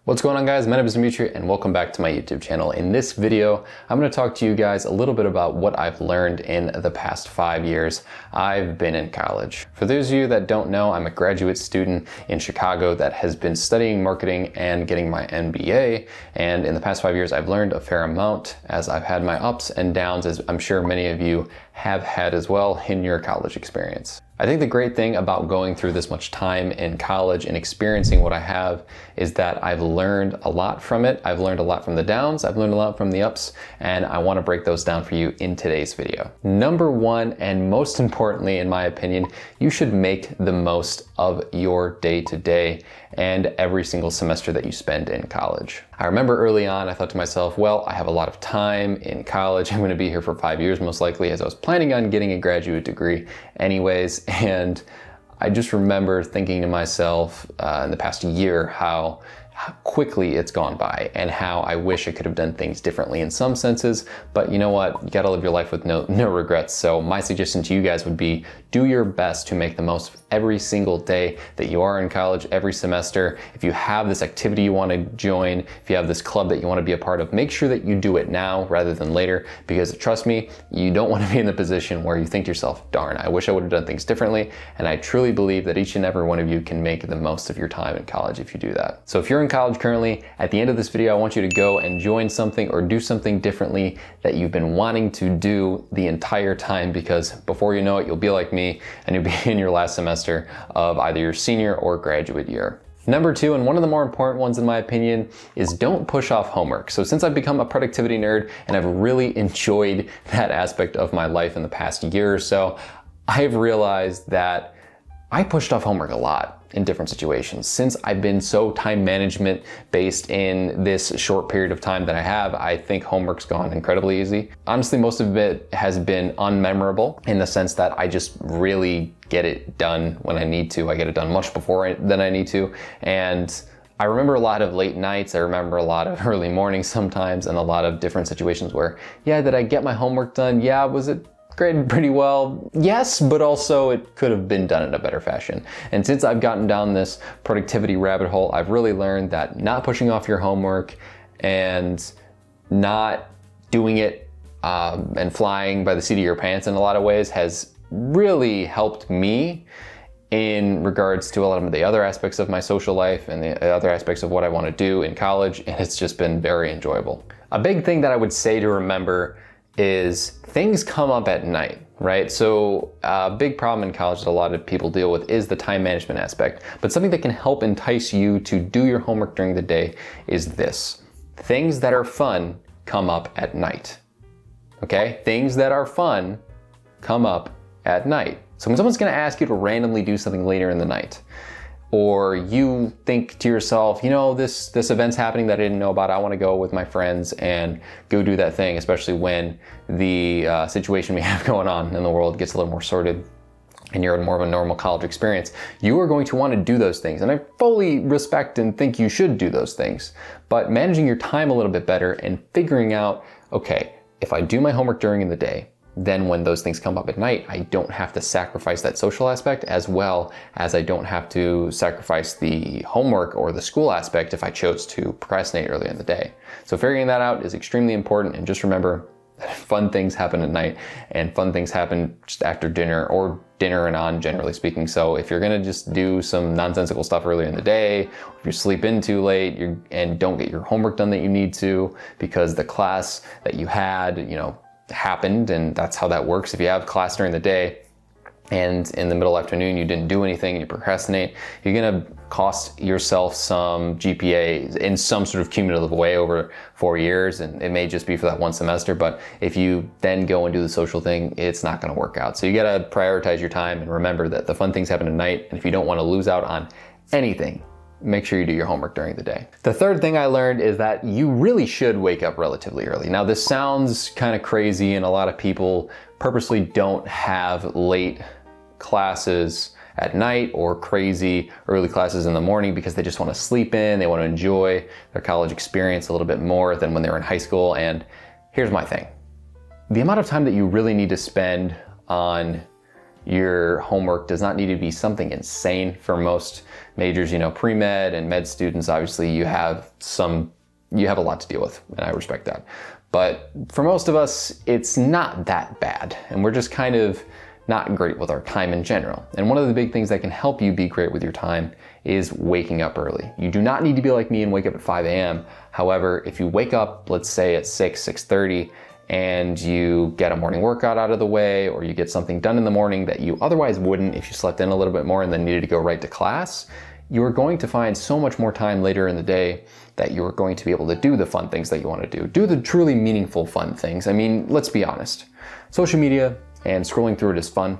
What's going on, guys? My name is Dimitri and welcome back to my YouTube channel. In this video, I'm going to talk to you guys a little bit about what I've learned in the past 5 years I've been in college. For those of you that don't know, I'm a graduate student in Chicago that has been studying marketing and getting my MBA. And in the past 5 years, I've learned a fair amount as I've had my ups and downs, as I'm sure many of you have had as well in your college experience. I think the great thing about going through this much time in college and experiencing what I have is that I've learned a lot from it. I've learned a lot from the downs, I've learned a lot from the ups, and I want to break those down for you in today's video. Number one, and most importantly, in my opinion, you should make the most of your day-to-day and every single semester that you spend in college. I remember early on, I thought to myself, well, I have a lot of time in college. I'm going to be here for 5 years, most likely, as I was planning on getting a graduate degree anyways. And I just remember thinking to myself in the past year how quickly it's gone by and how I wish I could have done things differently in some senses. But you know what? You gotta live your life with no regrets. So my suggestion to you guys would be do your best to make the most of every single day that you are in college, every semester. If you have this activity you want to join, if you have this club that you want to be a part of, make sure that you do it now rather than later, because trust me, you don't want to be in the position where you think to yourself, darn, I wish I would have done things differently. And I truly believe that each and every one of you can make the most of your time in college if you do that. So if you're in college currently, at the end of this video, I want you to go and join something or do something differently that you've been wanting to do the entire time, because before you know it, you'll be like me and you'll be in your last semester of either your senior or graduate year. Number two, and one of the more important ones in my opinion, is don't push off homework. So since I've become a productivity nerd and I've really enjoyed that aspect of my life in the past year or so, I've realized that I pushed off homework a lot in different situations. Since I've been so time management based in this short period of time that I have, I think homework's gone incredibly easy. Honestly, most of it has been unmemorable in the sense that I just really get it done when I need to. I get it done much before than I need to. And I remember a lot of late nights, I remember a lot of early mornings sometimes, and a lot of different situations where, yeah, did I get my homework done? Yeah, was it graded pretty well? Yes, but also it could have been done in a better fashion. And since I've gotten down this productivity rabbit hole, I've really learned that not pushing off your homework and not doing it and flying by the seat of your pants in a lot of ways has really helped me in regards to a lot of the other aspects of my social life and the other aspects of what I want to do in college, and it's just been very enjoyable. A big thing that I would say to remember is things come up at night, right? So a big problem in college that a lot of people deal with is the time management aspect. But something that can help entice you to do your homework during the day is this. Things that are fun come up at night, okay? Things that are fun come up at night. So when someone's gonna ask you to randomly do something later in the night, or you think to yourself, you know, this event's happening that I didn't know about, I wanna go with my friends and go do that thing, especially when the situation we have going on in the world gets a little more sorted and you're in more of a normal college experience, you are going to wanna do those things. And I fully respect and think you should do those things, but managing your time a little bit better and figuring out, okay, if I do my homework during the day, then when those things come up at night, I don't have to sacrifice that social aspect, as well as I don't have to sacrifice the homework or the school aspect if I chose to procrastinate early in the day. So figuring that out is extremely important, and just remember that fun things happen at night and fun things happen just after dinner or dinner and on, generally speaking. So if you're gonna just do some nonsensical stuff earlier in the day, or if you sleep in too late and don't get your homework done that you need to because the class that you had, you know, happened, and that's how that works. If you have class during the day and in the middle afternoon you didn't do anything and you procrastinate, you're gonna cost yourself some GPA in some sort of cumulative way over 4 years, and it may just be for that one semester, but if you then go and do the social thing, it's not gonna work out. So you gotta prioritize your time and remember that the fun things happen at night, and if you don't wanna lose out on anything, make sure you do your homework during the day. The third thing I learned is that you really should wake up relatively early. Now this sounds kind of crazy, and a lot of people purposely don't have late classes at night or crazy early classes in the morning because they just want to sleep in, they want to enjoy their college experience a little bit more than when they were in high school. And here's my thing. The amount of time that you really need to spend on Your homework does not need to be something insane. For most majors, pre-med and med students, obviously you have a lot to deal with, and I respect that. But for most of us, it's not that bad, and we're just kind of not great with our time in general. And one of the big things that can help you be great with your time is waking up early. You do not need to be like me and wake up at 5 a.m. However, if you wake up, let's say at 6:30, and you get a morning workout out of the way, or you get something done in the morning that you otherwise wouldn't if you slept in a little bit more and then needed to go right to class, you're going to find so much more time later in the day that you're going to be able to do the fun things that you want to do. Do the truly meaningful fun things. I mean, let's be honest. Social media and scrolling through it is fun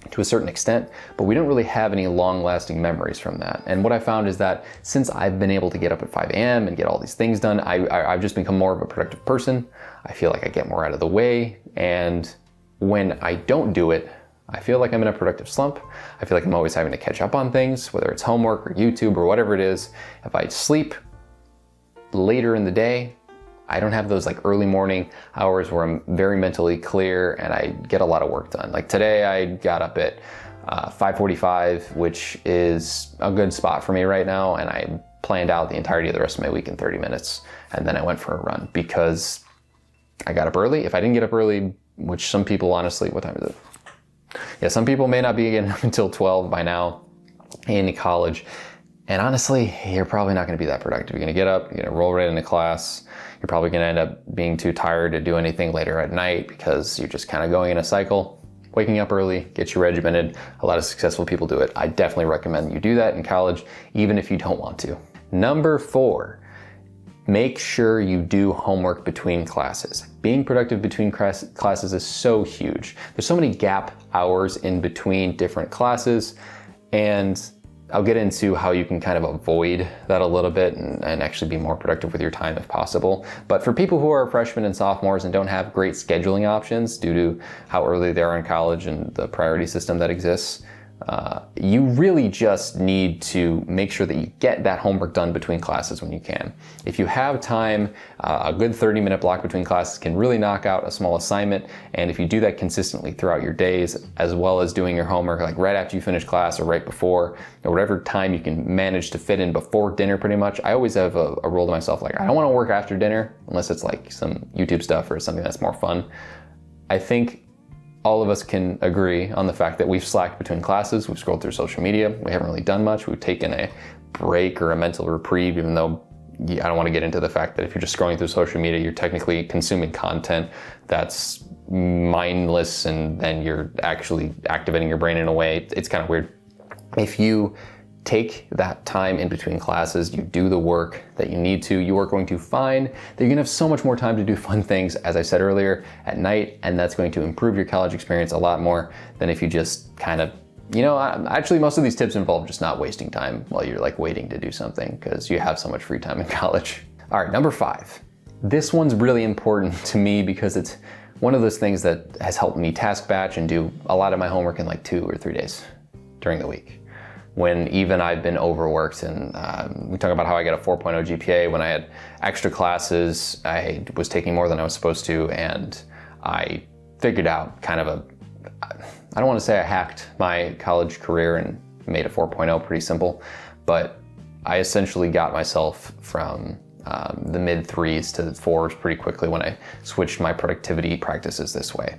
to a certain extent, but we don't really have any long-lasting memories from that. And what I found is that since I've been able to get up at 5 a.m. and get all these things done, I've just become more of a productive person. I feel like I get more out of the way, and when I don't do it, I feel like I'm in a productive slump. I feel like I'm always having to catch up on things, whether it's homework or YouTube or whatever it is. If I sleep later in the day, I don't have those like early morning hours where I'm very mentally clear and I get a lot of work done. Like today I got up at 5:45, which is a good spot for me right now, and I planned out the entirety of the rest of my week in 30 minutes, and then I went for a run because I got up early. If I didn't get up early, which some people honestly, what time is it? Yeah, some people may not be getting up until 12 by now in college. And honestly, you're probably not going to be that productive. You're going to get up, you're going to roll right into class. You're probably going to end up being too tired to do anything later at night because you're just kind of going in a cycle. Waking up early, get you regimented. A lot of successful people do it. I definitely recommend you do that in college, even if you don't want to. Number 4, make sure you do homework between classes. Being productive between classes is so huge. There's so many gap hours in between different classes, and I'll get into how you can kind of avoid that a little bit and actually be more productive with your time if possible. But for people who are freshmen and sophomores and don't have great scheduling options due to how early they are in college and the priority system that exists, you really just need to make sure that you get that homework done between classes when you can. If you have time, a good 30-minute block between classes can really knock out a small assignment, and if you do that consistently throughout your days, as well as doing your homework like right after you finish class or right before, or whatever time you can manage to fit in before dinner pretty much. I always have a rule to myself, like I don't want to work after dinner unless it's like some YouTube stuff or something that's more fun. I think all of us can agree on the fact that we've slacked between classes, we've scrolled through social media, we haven't really done much, we've taken a break or a mental reprieve, even though I don't want to get into the fact that if you're just scrolling through social media, you're technically consuming content that's mindless, and then you're actually activating your brain in a way, it's kind of weird. If you take that time in between classes, you do the work that you need to, you are going to find that you're gonna have so much more time to do fun things, as I said earlier, at night, and that's going to improve your college experience a lot more than if you just kind of, actually most of these tips involve just not wasting time while you're like waiting to do something because you have so much free time in college. All right, number 5. This one's really important to me because it's one of those things that has helped me task batch and do a lot of my homework in like 2 or 3 days during the week, when even I've been overworked. And we talk about how I got a 4.0 GPA when I had extra classes. I was taking more than I was supposed to, and I figured out kind of I don't want to say I hacked my college career and made a 4.0 pretty simple, but I essentially got myself from the mid 3s to the 4s pretty quickly when I switched my productivity practices this way.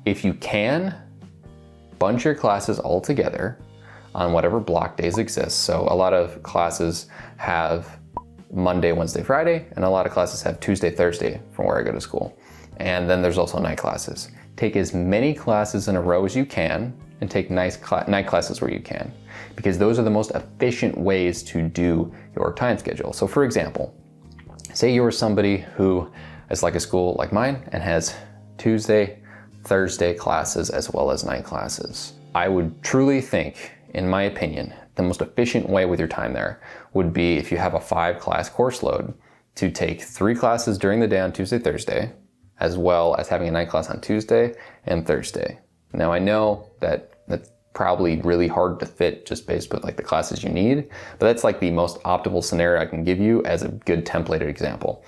If you can, bunch your classes all together on whatever block days exist. So a lot of classes have Monday, Wednesday, Friday, and a lot of classes have Tuesday, Thursday from where I go to school. And then there's also night classes. Take as many classes in a row as you can, and take night classes where you can, because those are the most efficient ways to do your time schedule. So for example, say you're somebody who is like a school like mine and has Tuesday, Thursday classes as well as night classes. I would truly think, in my opinion, the most efficient way with your time there would be, if you have a 5-class course load, to take 3 classes during the day on Tuesday, Thursday, as well as having a night class on Tuesday and Thursday. Now I know that that's probably really hard to fit just based with like the classes you need, but that's like the most optimal scenario I can give you as a good templated example.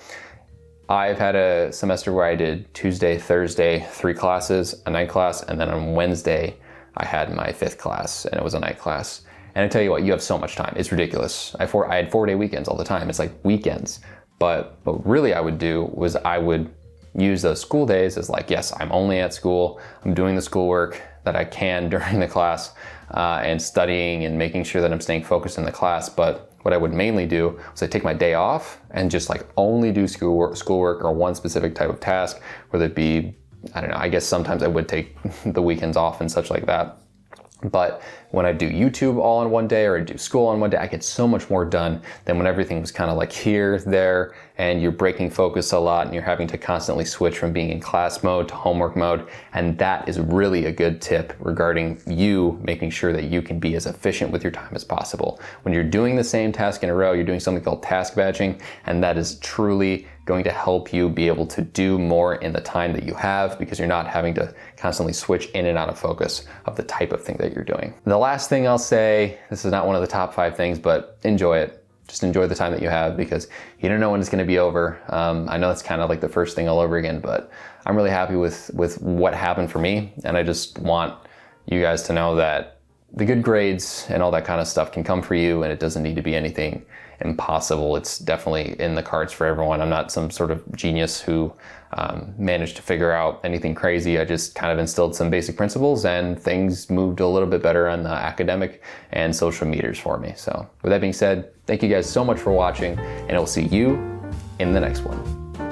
I've had a semester where I did Tuesday, Thursday, 3 classes, a night class, and then on Wednesday, I had my 5th class, and it was a night class. And I tell you what, you have so much time. It's ridiculous. I had 4-day weekends all the time. It's like weekends. But what really I would do was I would use those school days as like, yes, I'm only at school. I'm doing the schoolwork that I can during the class and studying and making sure that I'm staying focused in the class. But what I would mainly do was I take my day off and just like only do schoolwork or one specific type of task, whether it be, I don't know, I guess sometimes I would take the weekends off and such like that. But when I do YouTube all on one day or I do school on one day, I get so much more done than when everything was kind of like here, there, and you're breaking focus a lot and you're having to constantly switch from being in class mode to homework mode. And that is really a good tip regarding you making sure that you can be as efficient with your time as possible. When you're doing the same task in a row, you're doing something called task batching, and that is truly going to help you be able to do more in the time that you have because you're not having to constantly switch in and out of focus of the type of thing that you're doing. The last thing I'll say, this is not one of the top 5 things, but enjoy it. Just enjoy the time that you have because you don't know when it's going to be over. I know it's kind of like the first thing all over again, but I'm really happy with what happened for me, and I just want you guys to know that the good grades and all that kind of stuff can come for you, and it doesn't need to be anything impossible. It's definitely in the cards for everyone. I'm not some sort of genius who managed to figure out anything crazy. I just kind of instilled some basic principles and things moved a little bit better on the academic and social meters for me. So with that being said, thank you guys so much for watching, and I'll see you in the next one.